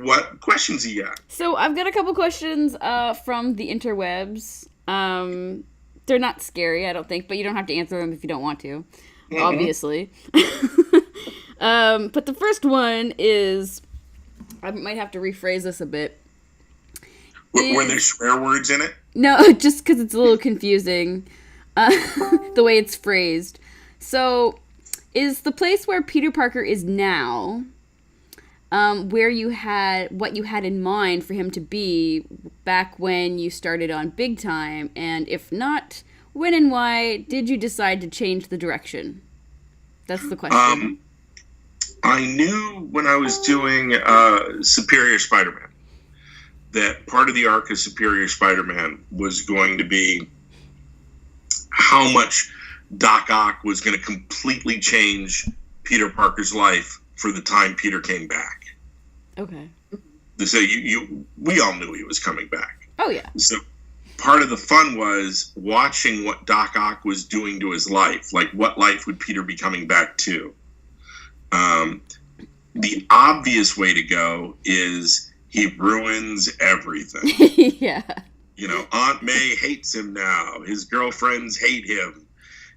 What questions you got? So I've got a couple questions from the interwebs. They're not scary, I don't think, but you don't have to answer them if you don't want to, Mm-mm. obviously. But the first one is, I might have to rephrase this a bit. Were there swear words in it? No, just because it's a little confusing, the way it's phrased. So, is the place where Peter Parker is now, where you had what you had in mind for him to be back when you started on Big Time, and if not, when and why did you decide to change the direction? That's the question. I knew when I was doing Superior Spider-Man that part of the arc of Superior Spider-Man was going to be how much Doc Ock was going to completely change Peter Parker's life for the time Peter came back. Okay. So we all knew he was coming back. Oh, yeah. So part of the fun was watching what Doc Ock was doing to his life. Like, what life would Peter be coming back to? The obvious way to go is he ruins everything. Yeah. You know, Aunt May hates him now. His girlfriends hate him.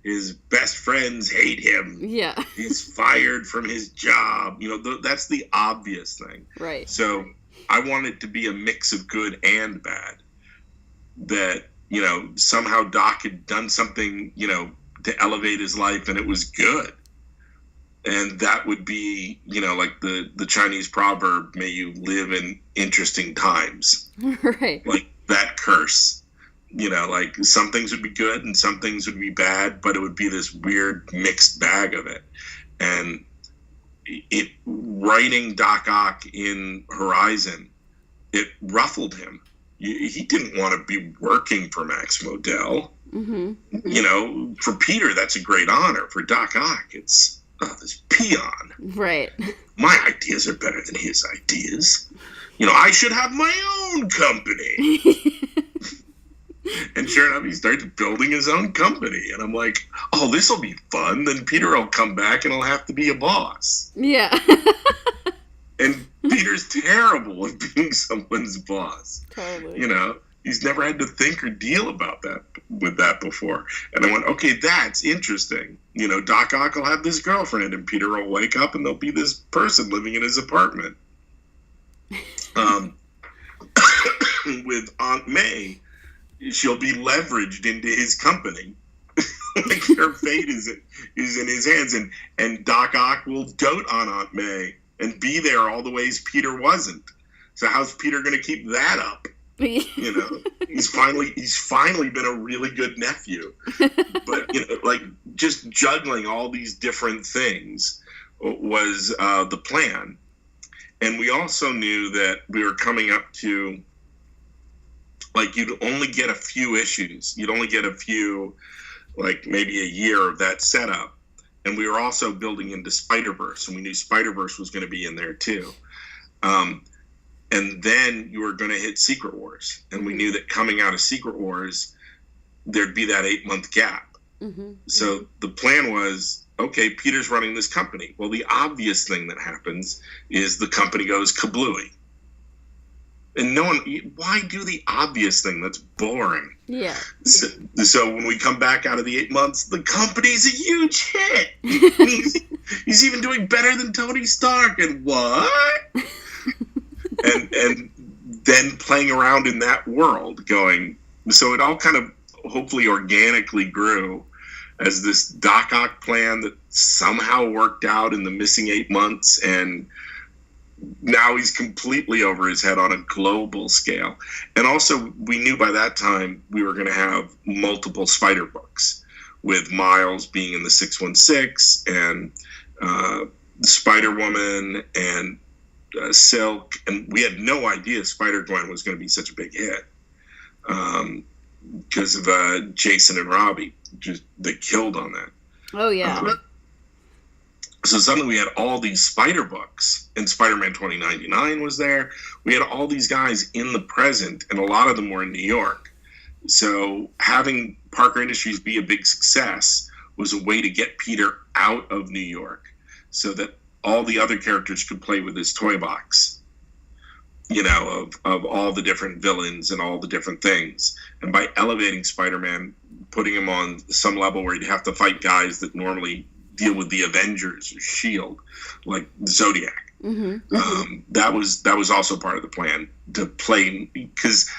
His best friends hate him. Yeah. He's fired from his job. You know, that's the obvious thing. Right. So I want it to be a mix of good and bad. That, you know, somehow Doc had done something, you know, to elevate his life and it was good. And that would be, you know, like the Chinese proverb, may you live in interesting times. Right. Like that curse. You know, like some things would be good and some things would be bad, but it would be this weird mixed bag of it. And it writing Doc Ock in Horizon, it ruffled him. He didn't want to be working for Max Modell. Mm-hmm. Mm-hmm. You know, for Peter, that's a great honor. For Doc Ock, it's this peon. Right. My ideas are better than his ideas. You know, I should have my own company. And sure enough, he starts building his own company. And I'm like, oh, this will be fun. Then Peter will come back and he'll have to be a boss. Yeah. And Peter's terrible at being someone's boss. Totally. You know, he's never had to think or deal about that with that before. And I went, okay, that's interesting. You know, Doc Ock will have this girlfriend and Peter will wake up and there'll be this person living in his apartment. With Aunt May, she'll be leveraged into his company. Like her fate is in his hands, and Doc Ock will dote on Aunt May and be there all the ways Peter wasn't. So how's Peter going to keep that up? You know, he's finally been a really good nephew. But you know, like just juggling all these different things was the plan. And we also knew that we were coming up to, like, you'd only get a few issues. You'd only get a few, like maybe a year of that setup. And we were also building into Spider-Verse, and we knew Spider-Verse was going to be in there too. And then you were going to hit Secret Wars. And we knew that coming out of Secret Wars, there'd be that 8-month gap. Mm-hmm. So the plan was, okay, Peter's running this company. Well, the obvious thing that happens is the company goes kablooey. And no one, why do the obvious thing? That's boring. Yeah. So when we come back out of the 8 months, the company's a huge hit. he's even doing better than Tony Stark. And what? and then playing around in that world going, so it all kind of hopefully organically grew as this Doc Ock plan that somehow worked out in the missing 8 months, and now he's completely over his head on a global scale. And also, we knew by that time we were going to have multiple Spider books, with Miles being in the 616 and Spider-Woman and Silk. And we had no idea Spider-Gwen was going to be such a big hit because of Jason and Robbie. They killed on that. Oh, yeah. So suddenly we had all these Spider books, and Spider-Man 2099 was there. We had all these guys in the present, and a lot of them were in New York. So having Parker Industries be a big success was a way to get Peter out of New York so that all the other characters could play with his toy box of all the different villains and all the different things. And by elevating Spider-Man, putting him on some level where he'd have to fight guys that normally deal with the Avengers or Shield, like Zodiac. That was also part of the plan to play, because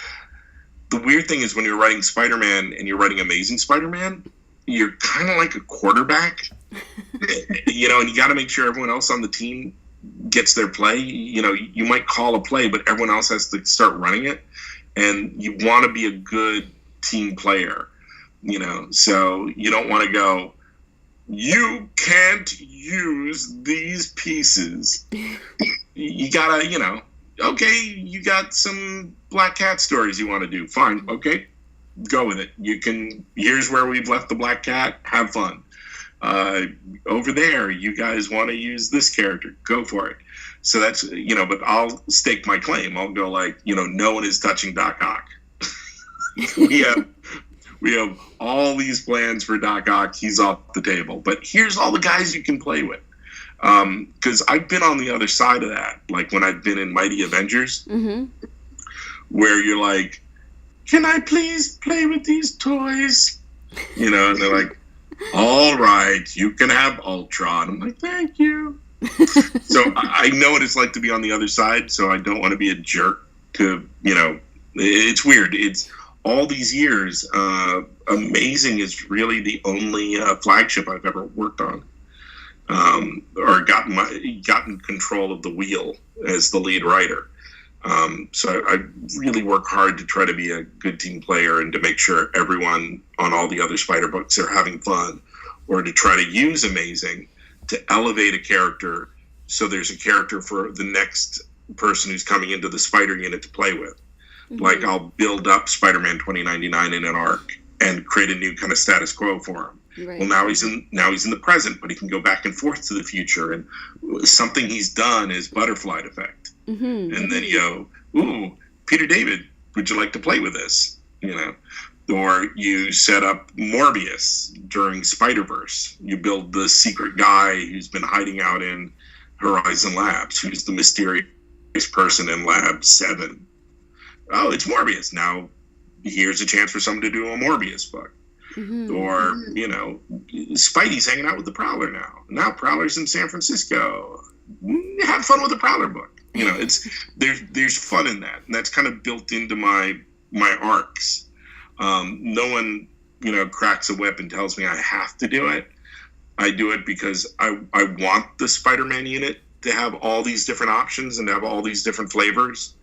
the weird thing is when you're writing Spider-Man and you're writing Amazing Spider-Man, you're kind of like a quarterback, and you got to make sure everyone else on the team gets their play. You might call a play, but everyone else has to start running it, and you want to be a good team player, so you don't want to go, you can't use these pieces. You gotta, okay, you got some Black Cat stories you want to do. Fine. Okay. Go with it. Here's where we've left the Black Cat. Have fun. Over there, you guys want to use this character. Go for it. So that's, but I'll stake my claim. I'll go like, no one is touching Doc Ock. We have all these plans for Doc Ock. He's off the table. But here's all the guys you can play with. Because I've been on the other side of that. Like when I've been in Mighty Avengers, where you're like, can I please play with these toys? And they're like, all right, you can have Ultron. I'm like, thank you. So I know what it's like to be on the other side, so I don't want to be a jerk to, it's weird. It's all these years, Amazing is really the only flagship I've ever worked on, or gotten control of the wheel as the lead writer. So I really work hard to try to be a good team player and to make sure everyone on all the other Spider books are having fun, or to try to use Amazing to elevate a character so there's a character for the next person who's coming into the Spider unit to play with. Like I'll build up Spider-Man 2099 in an arc and create a new kind of status quo for him. Right. Well, now he's in the present, but he can go back and forth to the future, and something he's done is butterfly effect. And then you go, ooh, Peter David, would you like to play with this? Or you set up Morbius during Spider-Verse. You build the secret guy who's been hiding out in Horizon Labs, who's the mysterious person in Lab 7. Oh, it's Morbius. Now, here's a chance for someone to do a Morbius book. Or, Spidey's hanging out with the Prowler now. Now Prowler's in San Francisco. Have fun with the Prowler book. There's fun in that. And that's kind of built into my arcs. No one, cracks a whip and tells me I have to do it. I do it because I want the Spider-Man unit to have all these different options and have all these different flavors.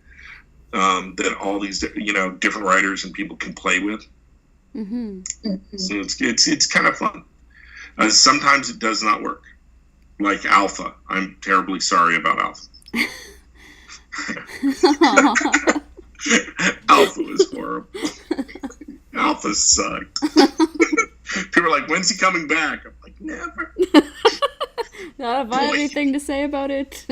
That all these different writers and people can play with. So it's kind of fun. Sometimes it does not work. Like Alpha. I'm terribly sorry about Alpha. Alpha was horrible. Alpha sucked. People are like, when's he coming back? I'm like, never. Not if I have anything to say about it.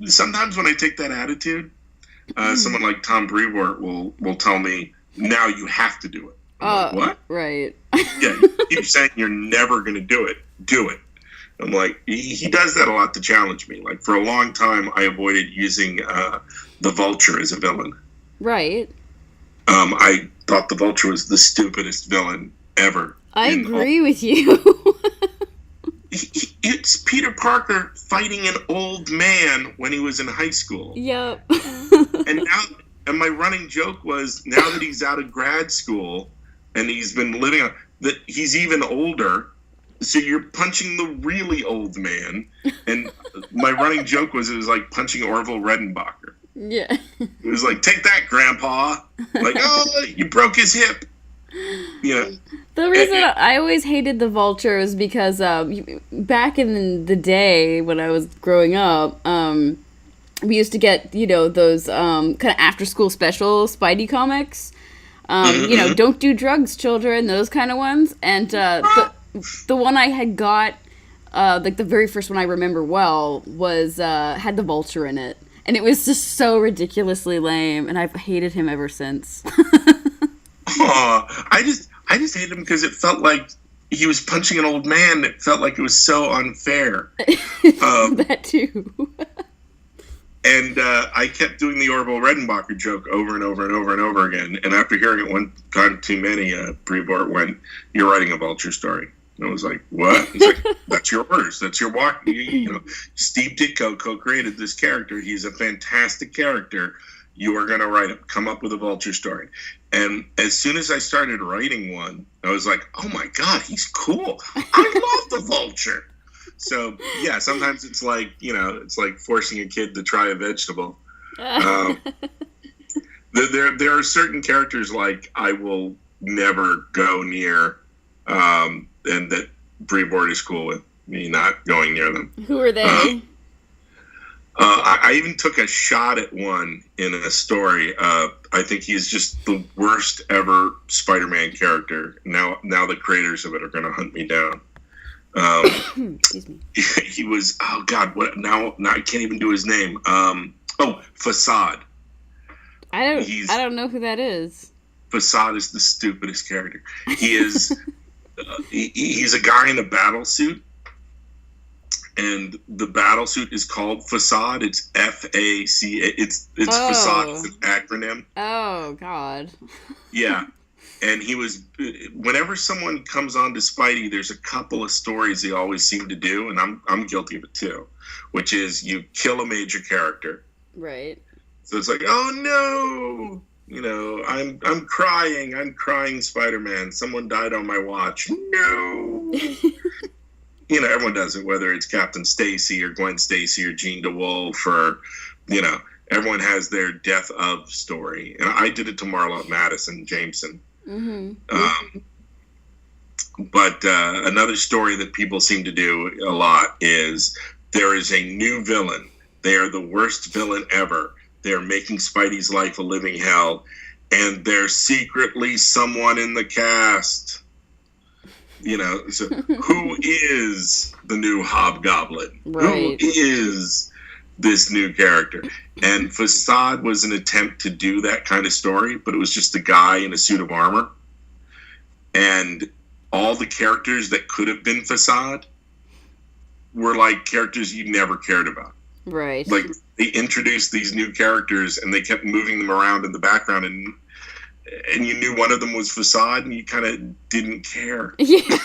Sometimes when I take that attitude, someone like Tom Brevoort will tell me, now you have to do it. Like, what? Right. Yeah, you keep saying you're never going to do it. Do it. I'm like, he does that a lot to challenge me. Like, for a long time, I avoided using the Vulture as a villain. Right. I thought the Vulture was the stupidest villain ever. I agree with you. It's Peter Parker fighting an old man when he was in high school. Yep. And my running joke was, now that he's out of grad school and he's been living on, that he's even older, so you're punching the really old man. And my running joke was, it was like punching Orville Redenbacher. Yeah. It was like, take that, Grandpa. Like, oh, you broke his hip. The reason I always hated the Vulture is because back in the day when I was growing up, we used to get, those kind of after-school special Spidey comics. Don't do drugs, children, those kind of ones. And the one I had got, like the very first one I remember well, was had the Vulture in it. And it was just so ridiculously lame, and I've hated him ever since. I just hated him because it felt like he was punching an old man. It felt like it was so unfair. That too. And I kept doing the Orville Redenbacher joke over and over and over and over again. And after hearing it one time too many, Brevoort went, "You're writing a Vulture story." And I was like, "What?" He's like, "That's yours. That's your walk." You know, Steve Ditko co-created this character. He's a fantastic character. You are going to write him. Come up with a Vulture story. And as soon as I started writing one, I was like, "Oh my God, he's cool. I love the Vulture." So yeah, sometimes it's like, you know, it's like forcing a kid to try a vegetable. There are certain characters like I will never go near, and that Brevoort is cool with me not going near them. Who are they? I even took a shot at one in a story. I think he's just the worst ever Spider-Man character. Now the creators of it are going to hunt me down. Excuse me. He was, oh God, what now I can't even do his name. Facade. I don't know who that is. Facade is the stupidest character. He is he's a guy in a battle suit, and the battle suit is called Facade. It's FACA. It's Facade. It's an acronym. Oh God. Yeah. And he was, whenever someone comes on to Spidey, there's a couple of stories they always seem to do, and I'm guilty of it too, which is you kill a major character. Right. So it's like, oh no, you know, I'm crying Spider-Man. Someone died on my watch. No. You know, everyone does it, whether it's Captain Stacy or Gwen Stacy or Jean DeWolf or, you know, everyone has their death of story. And I did it to Marla Madison Jameson. Mm-hmm. But another story that people seem to do a lot is there is a new villain. They are the worst villain ever. They're making Spidey's life a living hell, and they're secretly someone in the cast. You know, so who is the new Hobgoblin? Right. Who is this new character? And Facade was an attempt to do that kind of story, but it was just a guy in a suit of armor. And all the characters that could have been Facade were like characters you never cared about. Right. Like, they introduced these new characters and they kept moving them around in the background, and you knew one of them was Facade and you kind of didn't care. Yeah.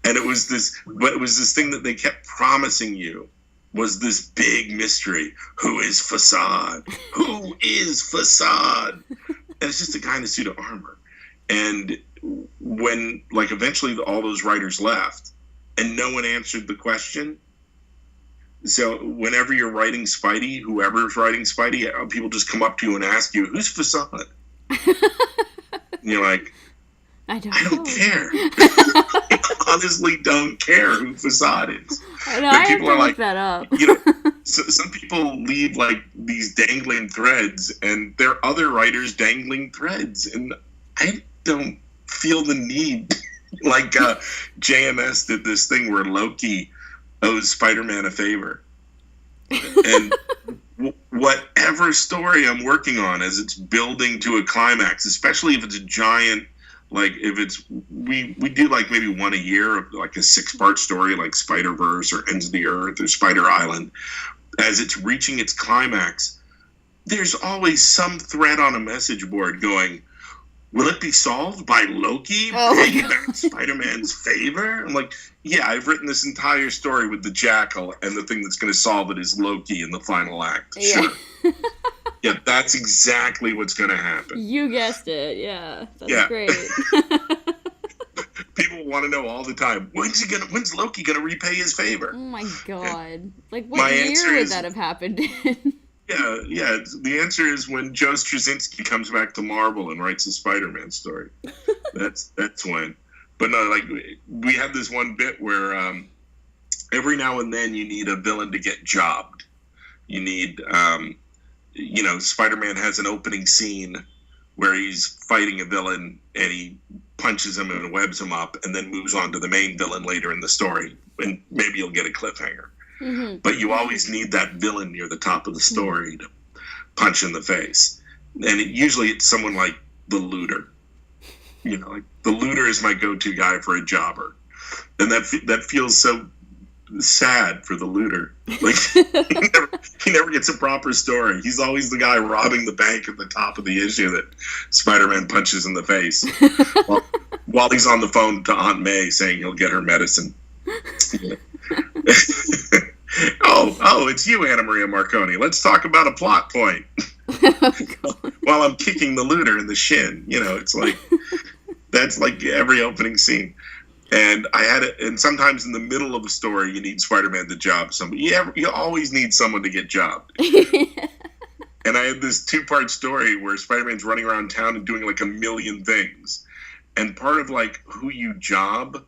And it was this thing that they kept promising you was this big mystery. Who is Facade? Who is Facade? And it's just a guy in a suit of armor. And when, like, eventually all those writers left and no one answered the question. So whenever you're writing Spidey, whoever's writing Spidey, people just come up to you and ask you, who's Facade? And you're like, I don't care. I honestly don't care who Facade is. I know, I have to look that up. You know, so some people leave like these dangling threads, and there are other writers dangling threads, and I don't feel the need. Like JMS did this thing where Loki owes Spider-Man a favor, and whatever story I'm working on, as it's building to a climax, especially if it's a giant. Like, if it's, we do like maybe one a year, like a 6-part story like Spider-Verse or Ends of the Earth or Spider Island. As it's reaching its climax, there's always some thread on a message board going, will it be solved by Loki paying back Spider-Man's favor? I'm like, yeah, I've written this entire story with the Jackal, and the thing that's going to solve it is Loki in the final act. Yeah. Sure. Yeah, that's exactly what's going to happen. You guessed it. Yeah, that's great. People want to know all the time, when's Loki gonna repay his favor? Oh my God! Like, what year would that have happened in? Yeah. The answer is when Joe Straczynski comes back to Marvel and writes a Spider-Man story. That's when. But no, like, we have this one bit where every now and then you need a villain to get jobbed. You need, Spider-Man has an opening scene where he's fighting a villain and he punches him and webs him up and then moves on to the main villain later in the story. And maybe you'll get a cliffhanger. Mm-hmm. But you always need that villain near the top of the story to punch in the face. And usually it's someone like the Looter. Like the looter is my go-to guy for a jobber, and that feels so sad for the looter. Like he never gets a proper story. He's always the guy robbing the bank at the top of the issue that Spider-Man punches in the face while he's on the phone to Aunt May saying he'll get her medicine. Oh, it's you, Anna Maria Marconi. Let's talk about a plot point. While I'm kicking the looter in the shin. It's like that's like every opening scene. And I had it, and sometimes in the middle of a story, you need Spider-Man to job somebody. You always need someone to get jobbed. And I had this 2-part story where Spider-Man's running around town and doing like a million things. And part of like who you job,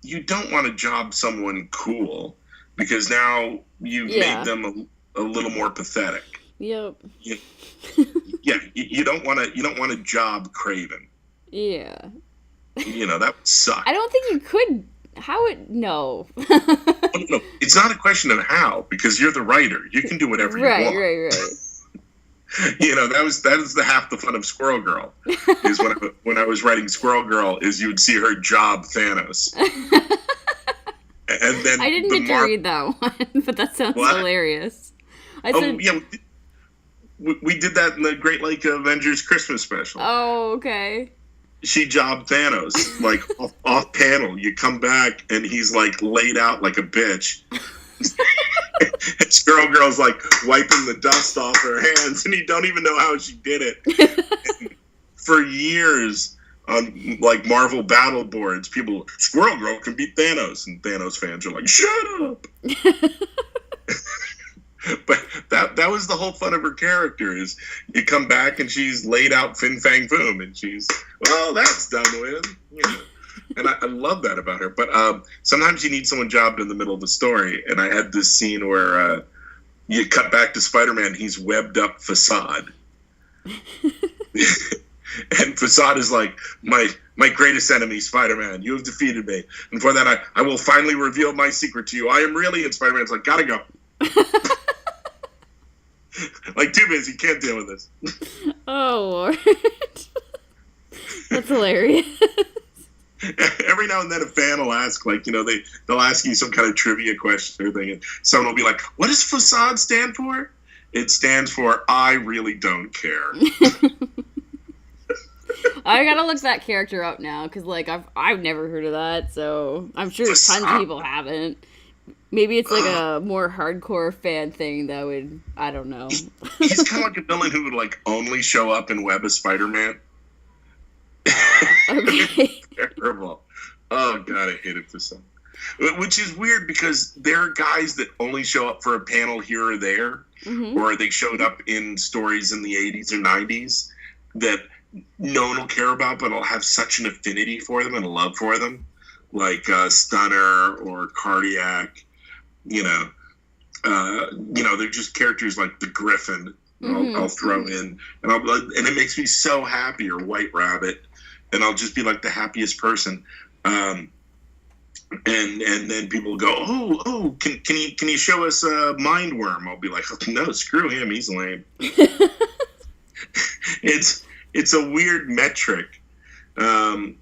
you don't want to job someone cool because now you've made them a little more pathetic. Yep. You don't want to job Craven. Yeah. That would suck. I don't think you could. No. No, it's not a question of how, because you're the writer. You can do whatever you want. Right. That is the half the fun of Squirrel Girl. Is when I was writing Squirrel Girl, is you would see her job Thanos. And then I didn't get to read that one, but that sounds hilarious. We did that in the Great Lake Avengers Christmas special. Oh, okay. She jobbed Thanos, like, off panel. You come back, and he's, like, laid out like a bitch. And Squirrel Girl's, like, wiping the dust off her hands, and you don't even know how she did it. And for years, on, like, Marvel battle boards, people, Squirrel Girl can beat Thanos, and Thanos fans are like, shut up! But that was the whole fun of her character, is you come back and she's laid out fin fang boom, and she's, well, that's done with. And I love that about her. But sometimes you need someone jobbed in the middle of the story, and I had this scene where you cut back to Spider-Man, he's webbed up Facade. And Facade is like, my greatest enemy, Spider-Man, you have defeated me. And for that, I will finally reveal my secret to you. I am really, and Spider-Man's like, gotta go. Like, too busy, can't deal with this. Oh, Lord. That's hilarious. Every now and then a fan will ask, like, they'll ask you some kind of trivia question or thing, and someone will be like, what does Facade stand for? It stands for, I really don't care. I gotta look that character up now, because, like, I've never heard of that, so I'm sure tons of people haven't. Maybe it's like a more hardcore fan thing that would, I don't know. He's kind of like a villain who would like only show up in Web as Spider-Man. Okay. Terrible. Oh god, I hate it for some. Which is weird because there are guys that only show up for a panel here or there, or they showed up in stories in the 80s or 90s that no one will care about, but I'll have such an affinity for them and a love for them. Like Stunner or Cardiac, they're just characters like the Griffin. I'll throw in, and it makes me so happy. Or White Rabbit, and I'll just be like the happiest person. And then people go, oh, can you show us Mindworm? I'll be like, oh, no, screw him, he's lame. It's a weird metric. I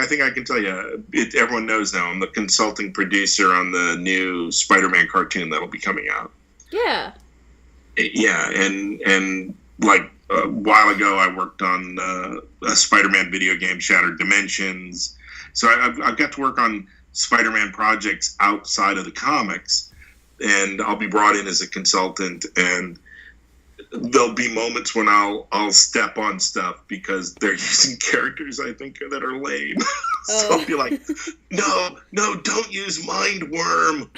think I can tell you, everyone knows now, I'm the consulting producer on the new Spider-Man cartoon that'll be coming out. Yeah. Yeah, and like a while ago I worked on a Spider-Man video game, Shattered Dimensions. So I've got to work on Spider-Man projects outside of the comics, and I'll be brought in as a consultant, and there'll be moments when I'll step on stuff because they're using characters I think that are lame. So I'll be like, no, don't use Mindworm.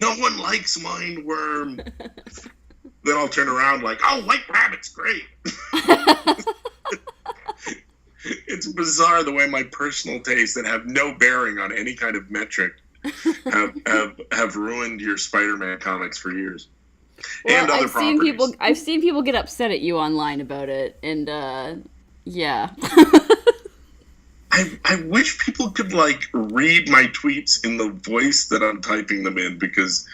No one likes Mindworm. Then I'll turn around like, oh, White Rabbit's great. It's bizarre the way my personal tastes that have no bearing on any kind of metric have ruined your Spider-Man comics for years. Well, and other properties. I've seen people get upset at you online about it, and yeah. I wish people could like read my tweets in the voice that I'm typing them in, because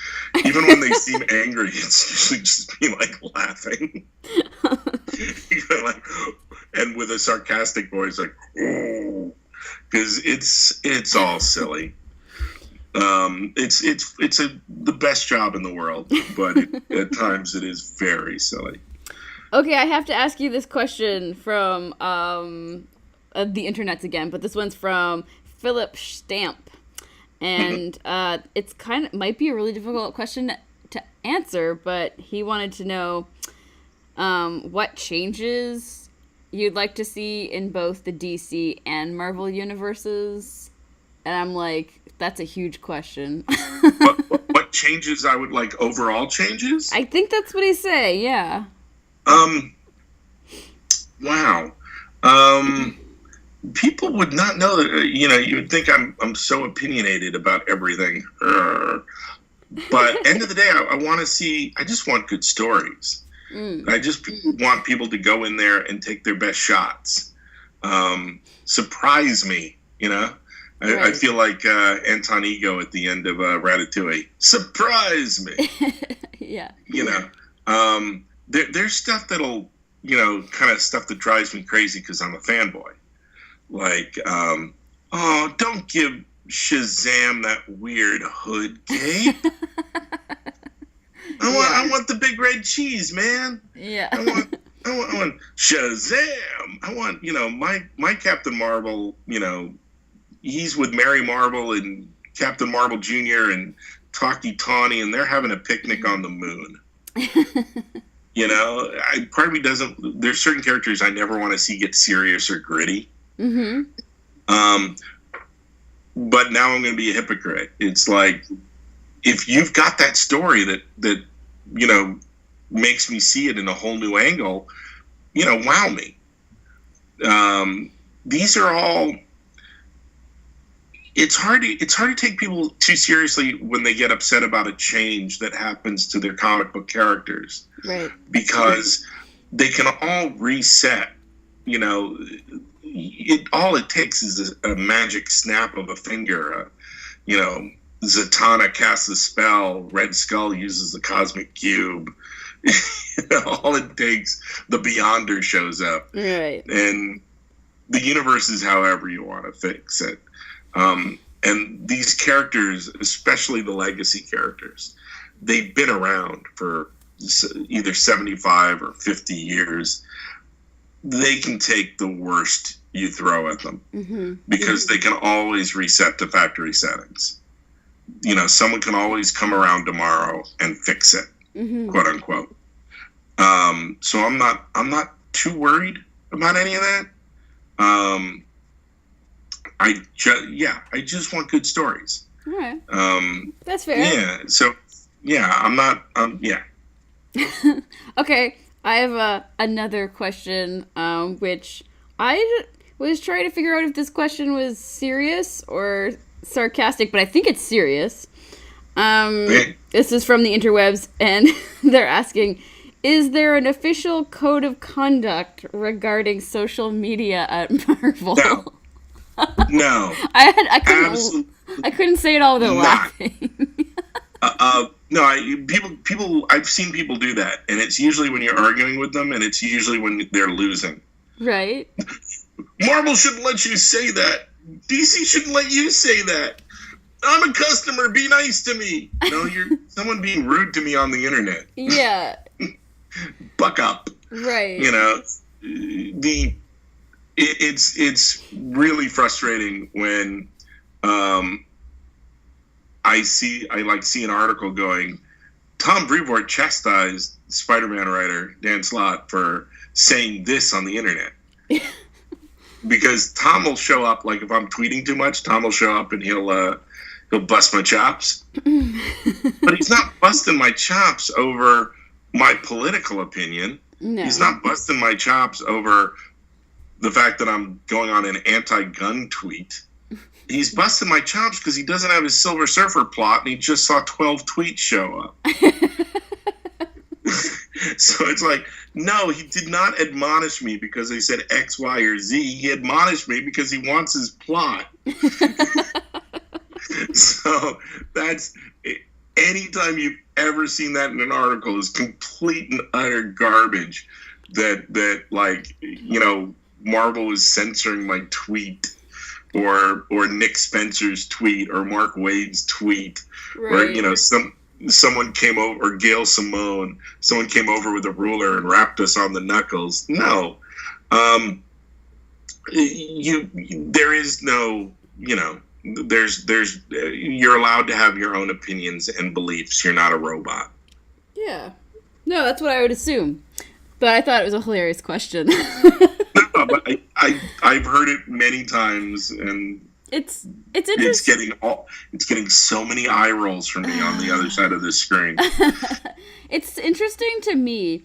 even when they seem angry, it's usually just me like laughing, like, and with a sarcastic voice, like, because it's all silly. It's the best job in the world, but at times it is very silly. Okay, I have to ask you this question from the internets again, but this one's from Philip Stamp, and it's might be a really difficult question to answer, but he wanted to know what changes you'd like to see in both the DC and Marvel universes. And I'm like, that's a huge question. What changes I would like? Overall changes? I think that's what he say. Yeah. Wow. People would not know that. You would think I'm so opinionated about everything. But end of the day, I want to see. I just want good stories. I just want people to go in there and take their best shots. Surprise me. Right. I feel like Anton Ego at the end of Ratatouille. Surprise me. Yeah. There's stuff that'll, kind of stuff that drives me crazy because I'm a fanboy. Like, don't give Shazam that weird hood cape. I want the big red cheese, man. Yeah. I want Shazam. I want, my Captain Marvel, he's with Mary Marvel and Captain Marvel Jr. and Taki Tawny, and they're having a picnic on the moon. Part of me doesn't. There's certain characters I never want to see get serious or gritty. Mm-hmm. But now I'm going to be a hypocrite. It's like, if you've got that story that makes me see it in a whole new angle, wow me. These are all. It's hard to take people too seriously when they get upset about a change that happens to their comic book characters. Right. Because they can all reset. All it takes is a magic snap of a finger. Zatanna casts a spell. Red Skull uses the cosmic cube. All it takes, the Beyonder shows up. Right. And the universe is however you want to fix it. And these characters, especially the legacy characters, they've been around for either 75 or 50 years. They can take the worst you throw at them because they can always reset to factory settings. Someone can always come around tomorrow and fix it, quote unquote. So I'm not too worried about any of that. I just want good stories. All right. That's fair. Yeah. So, yeah, I'm not. Yeah. Okay, I have another question, which I was trying to figure out if this question was serious or sarcastic, but I think it's serious. This is from the interwebs, and they're asking, is there an official code of conduct regarding social media at Marvel? No. I couldn't say it all without laughing. No, I've seen people do that, and it's usually when you're arguing with them, and it's usually when they're losing. Right. Marvel shouldn't let you say that. DC shouldn't let you say that. I'm a customer. Be nice to me. No, you're someone being rude to me on the internet. Yeah. Buck up. Right. It's really frustrating when I see an article going, Tom Brevoort chastised Spider-Man writer Dan Slott for saying this on the internet. Because Tom will show up, like if I'm tweeting too much, Tom will show up and he'll bust my chops. But he's not busting my chops over my political opinion. No. He's not busting my chops over the fact that I'm going on an anti-gun tweet. He's busting my chops because he doesn't have his Silver Surfer plot and he just saw 12 tweets show up. So it's like, no, he did not admonish me because they said X, Y, or Z. He admonished me because he wants his plot. So that's, anytime you've ever seen that in an article is complete and utter garbage that like, Marvel was censoring my tweet, or Nick Spencer's tweet, or Mark Wade's tweet, Right. or someone came over, or Gail Simone, someone came over with a ruler and rapped us on the knuckles. No, there is no, there's you're allowed to have your own opinions and beliefs. You're not a robot. Yeah. No, that's what I would assume. But I thought it was a hilarious question. No, but I've heard it many times, and it's interesting. it's getting so many eye rolls from me on the other side of this screen. It's interesting to me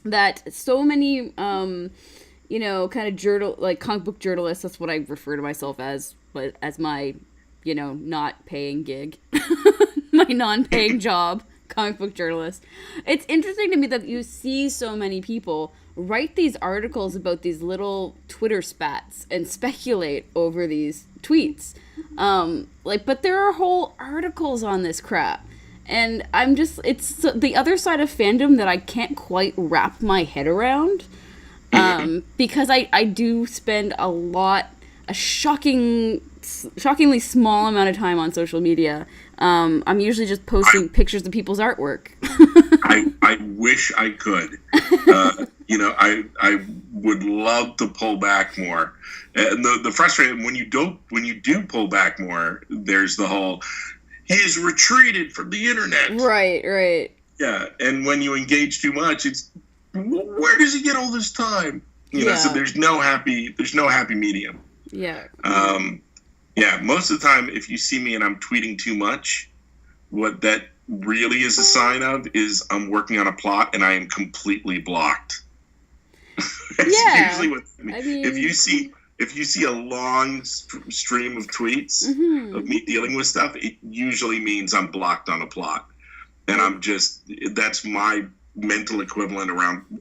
that so many kind of like comic book journalists, that's what I refer to myself as, but as my not paying gig, my non-paying job, comic book journalist. It's interesting to me that you see so many people write these articles about these little Twitter spats and speculate over these tweets. But there are whole articles on this crap. And it's the other side of fandom that I can't quite wrap my head around. Because I do spend a shockingly small amount of time on social media. I'm usually just posting pictures of people's artwork. I wish I could. I would love to pull back more. And the frustrating when you do pull back more, there's the whole he's retreated from the internet. Right. Yeah, and when you engage too much, it's where does he get all this time? So there's no happy medium. Yeah. Yeah, most of the time, if you see me and I'm tweeting too much, what that really is a sign of is I'm working on a plot and I am completely blocked. Yeah. Usually what, if you see a long stream of tweets of me dealing with stuff, it usually means I'm blocked on a plot. And that's my mental equivalent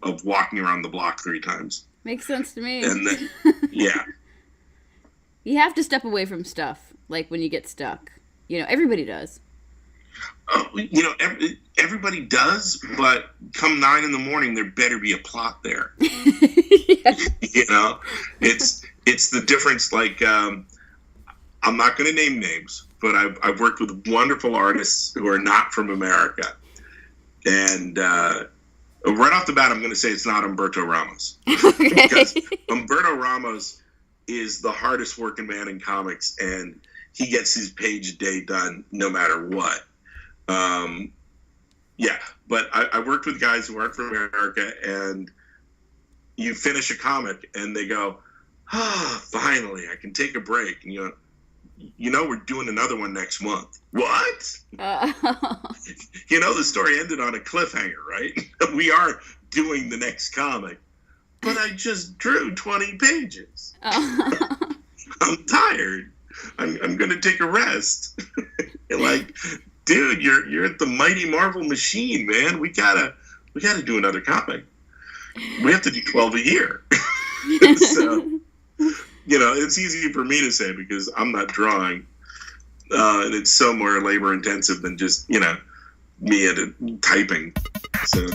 of walking around the block 3 times. Makes sense to me. And then, yeah. You have to step away from stuff, like when you get stuck. Everybody does. Everybody does, but come 9 a.m, there better be a plot there. Yeah. It's the difference. Like, I'm not going to name names, but I've worked with wonderful artists who are not from America, and right off the bat, I'm going to say it's not Humberto Ramos. Okay. Because Humberto Ramos is the hardest working man in comics, and he gets his page a day done no matter what. But I worked with guys who aren't from America, and you finish a comic and they go, finally I can take a break. And we're doing another one next month. What? The story ended on a cliffhanger, right? We are doing the next comic, but I just drew 20 pages. I'm tired. I'm going to take a rest. Like, dude, you're at the mighty Marvel machine, man. We gotta do another comic. We have to do 12 a year. So, it's easy for me to say because I'm not drawing, and it's so more labor intensive than just me typing. So.